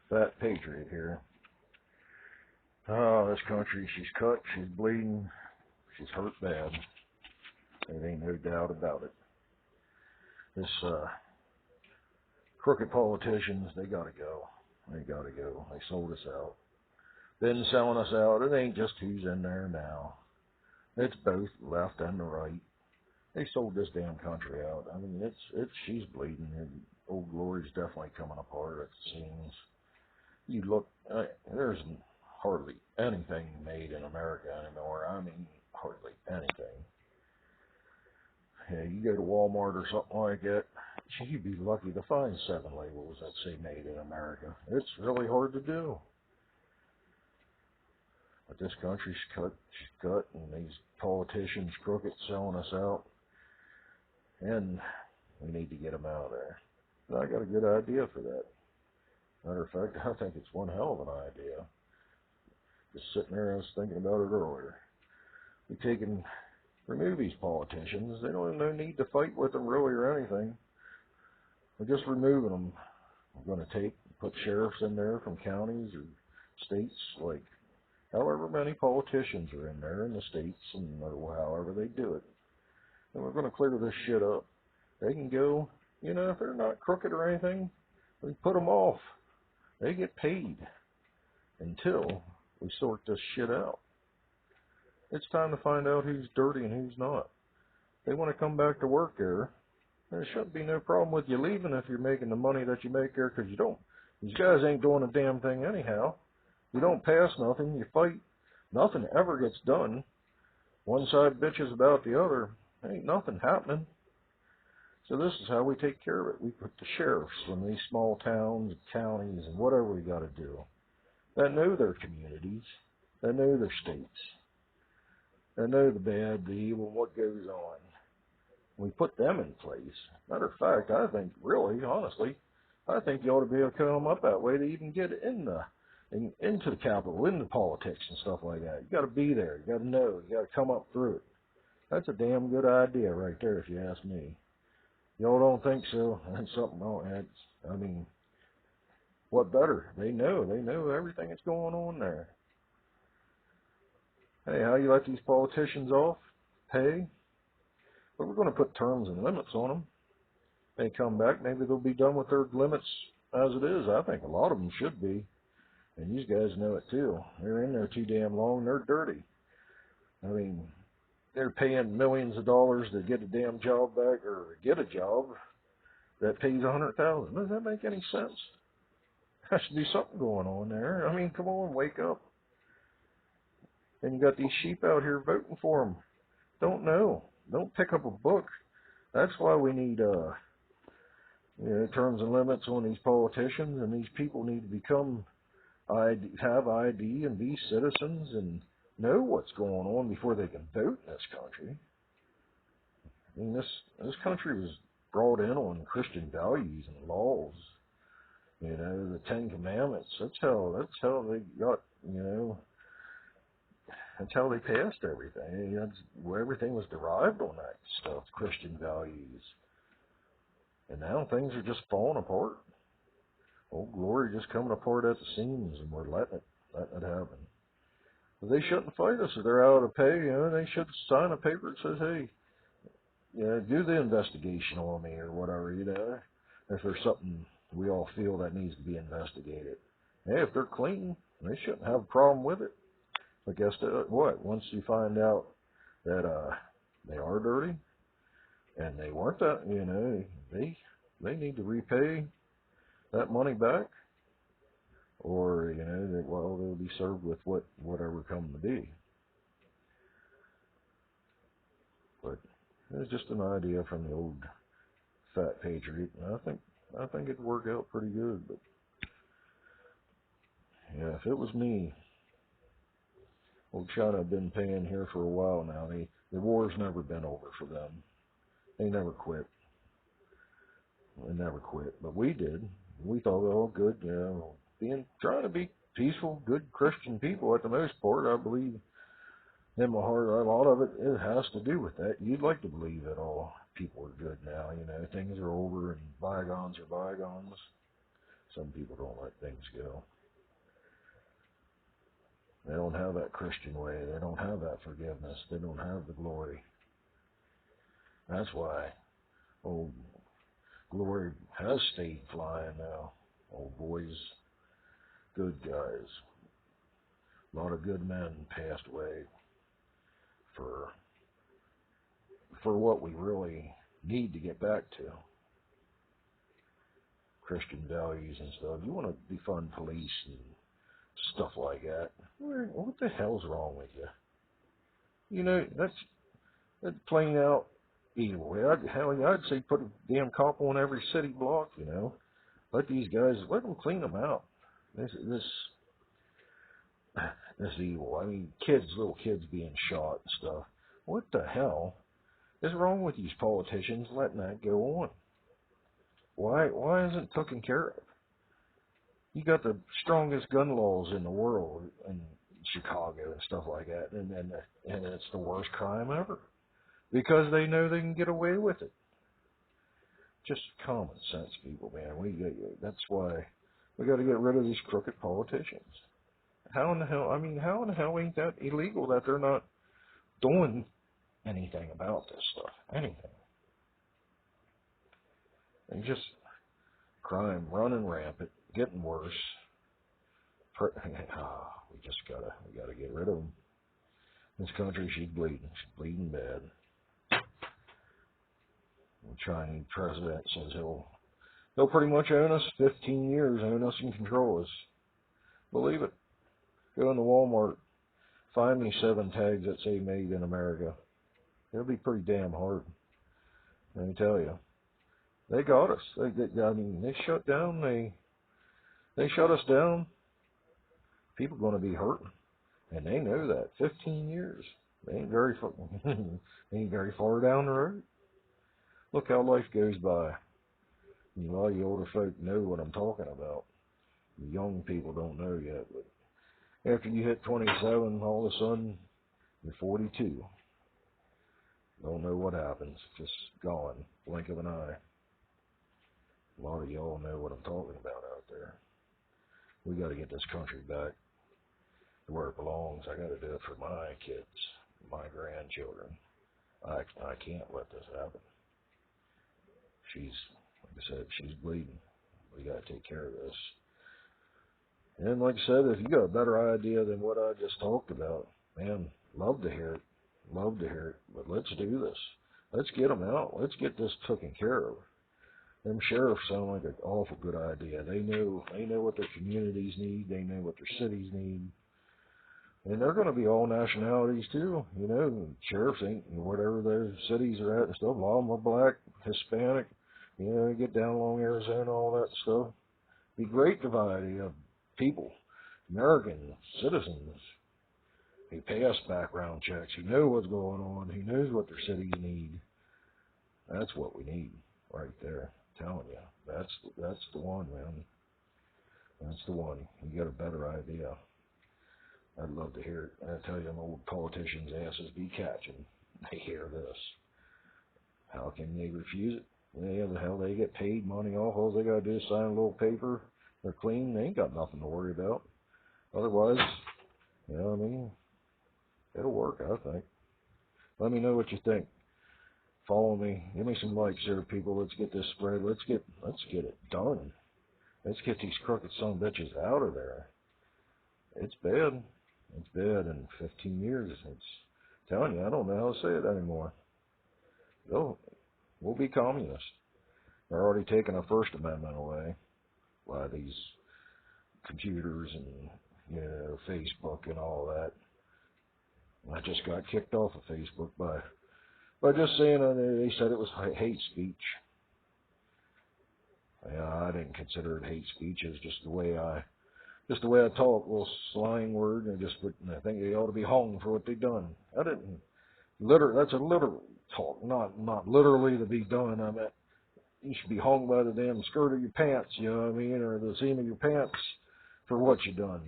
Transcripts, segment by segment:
Fat Patriot here. Oh, this country, she's cut, she's bleeding, she's hurt bad. There ain't no doubt about it. This crooked politicians, they gotta go. They gotta go. They sold us out. Been selling us out. It ain't just who's in there now. It's both left and the right. They sold this damn country out. I mean, she's bleeding. And Old Glory's definitely coming apart at the seams. You look, there's hardly anything made in America anymore. I mean, hardly anything. Yeah, you go to Walmart or something like that, you'd be lucky to find 7 labels that say made in America. It's really hard to do. But this country's cut, and these politicians crooked selling us out, and we need to get them out of there. And I got a good idea for that. Matter of fact, I think it's one hell of an idea. Just sitting there, I was thinking about it earlier. We remove these politicians. They don't have no need to fight with them really or anything. We're just removing them. We're going to put sheriffs in there from counties or states, like however many politicians are in there in the states, and however they do it. And we're going to clear this shit up. They can go, if they're not crooked or anything, we put them off. They get paid until we sort this shit out. It's time to find out who's dirty and who's not. They want to come back to work there. There shouldn't be no problem with you leaving if you're making the money that you make there, because you don't. These guys ain't doing a damn thing anyhow. You don't pass nothing. You fight. Nothing ever gets done. One side bitches about the other. Ain't nothing happening. So this is how we take care of it. We put the sheriffs in these small towns, counties, and whatever we got to do that know their communities, that know their states, that know the bad, the evil, what goes on. We put them in place. Matter of fact, I think, really, honestly, I think you ought to be able to come up that way to even get into the Capitol, into politics and stuff like that. You got to be there. You got to know. You got to come up through it. That's a damn good idea right there, if you ask me. Y'all don't think so? That's something else. I mean, what better? They know everything that's going on there. Hey, how you let these politicians off? Pay? But we're going to put terms and limits on them. They come back, maybe they'll be done with their limits as it is. I think a lot of them should be. And these guys know it too. They're in there too damn long. They're dirty. I mean, they're paying millions of dollars to get a damn job back, or get a job that pays $100,000. Does that make any sense? There should be something going on there. I mean, come on, wake up. And you got these sheep out here voting for them. Don't know. Don't pick up a book. That's why we need terms and limits on these politicians, and these people need to have ID and be citizens and know what's going on before they can vote in this country. I mean, this country was brought in on Christian values and laws. The 10 Commandments. That's how they got. That's how they passed everything. That's where everything was derived on that stuff, Christian values. And now things are just falling apart. Old Glory just coming apart at the seams, and we're letting it happen. But they shouldn't fight us if they're out of pay. They should sign a paper that says, hey, do the investigation on me or whatever, if there's something we all feel that needs to be investigated. Hey, if they're clean, they shouldn't have a problem with it. But guess what? Once you find out that they are dirty and they weren't that, they need to repay that money back, or they'll be served with whatever come to be. But it's just an idea from the old Fat Patriot, and I think it'd work out pretty good. But yeah, if it was me, old China have been paying here for a while now. The war's never been over for them. They never quit. They never quit, but we did. We thought, oh, good, trying to be peaceful, good Christian people at the most part. I believe in my heart, a lot of it has to do with that. You'd like to believe that all people are good now. Things are over and bygones are bygones. Some people don't let things go. They don't have that Christian way. They don't have that forgiveness. They don't have the glory. That's why old glory has stayed flying now. Old boys, good guys. A lot of good men passed away for what we really need to get back to. Christian values and stuff. You want to defund police and stuff like that. What the hell's wrong with you? You know, that's plain out evil. I'd say put a damn cop on every city block, you know. Let them clean them out. This evil. I mean, little kids being shot and stuff. What the hell is wrong with these politicians letting that go on? Why isn't it taken care of? You got the strongest gun laws in the world in Chicago and stuff like that, and it's the worst crime ever because they know they can get away with it. Just common sense, people, man. That's why we got to get rid of these crooked politicians. How in the hell ain't that illegal that they're not doing anything about this stuff? Anything. And just crime running rampant, getting worse. We gotta get rid of them. This country, she's bleeding bad. The Chinese president says he'll pretty much own us 15 years, own us and control us. Believe it. Go into Walmart, find me 7 tags that say made in America. It'll be pretty damn hard. Let me tell you. They got us. They shut down. They shut us down. People are going to be hurting, and they know that. 15 years. They ain't very far down the road. Look how life goes by. A lot of you older folk know what I'm talking about. The young people don't know yet, but after you hit 27, all of a sudden you're 42. Don't know what happens. Just gone. Blink of an eye. A lot of y'all know what I'm talking about out there. We got to get this country back to where it belongs. I got to do it for my kids, my grandchildren. I can't let this happen. Like I said, she's bleeding. We got to take care of this. And like I said, if you got a better idea than what I just talked about, man, love to hear it. Love to hear it. But let's do this. Let's get them out. Let's get this taken care of. Them sheriffs sound like an awful good idea. They know what their communities need. They know what their cities need. And they're going to be all nationalities too. You know, sheriffs ain't, whatever their cities are at and stuff. A lot of them are black, Hispanic. You know, get down along Arizona, all that stuff. Be great variety of people, American citizens, who pass background checks, who know what's going on, who knows what their cities need. That's what we need right there. I'm telling you, that's the one, man. That's the one. You got a better idea. I'd love to hear it. I tell you, them old politicians' asses be catching. They hear this. How can they refuse it? Yeah, the hell, they get paid money off. All they got to do is sign a little paper. They're clean. They ain't got nothing to worry about. Otherwise, you know what I mean? It'll work, I think. Let me know what you think. Follow me. Give me some likes here, people. Let's get this spread. Let's get it done. Let's get these crooked son of bitches out of there. It's bad. It's bad. In 15 years, it's telling you, I don't know how to say it anymore. We'll be communists. They're already taking our First Amendment away by these computers and, you know, Facebook and all that. I just got kicked off of Facebook by just saying they said it was hate speech. Yeah, I didn't consider it hate speech. It's just the way I talk, a little slang word, and I think they ought to be hung for what they done. I didn't. That's a literal talk, not literally to be done. I meant you should be hung by the damn skirt of your pants, you know what I mean, or the seam of your pants for what you done.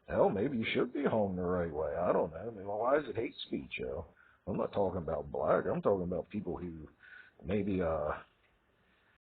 Hell, maybe you should be hung the right way. I don't know. I mean, well, why is it hate speech, yo? I'm not talking about black. I'm talking about people who maybe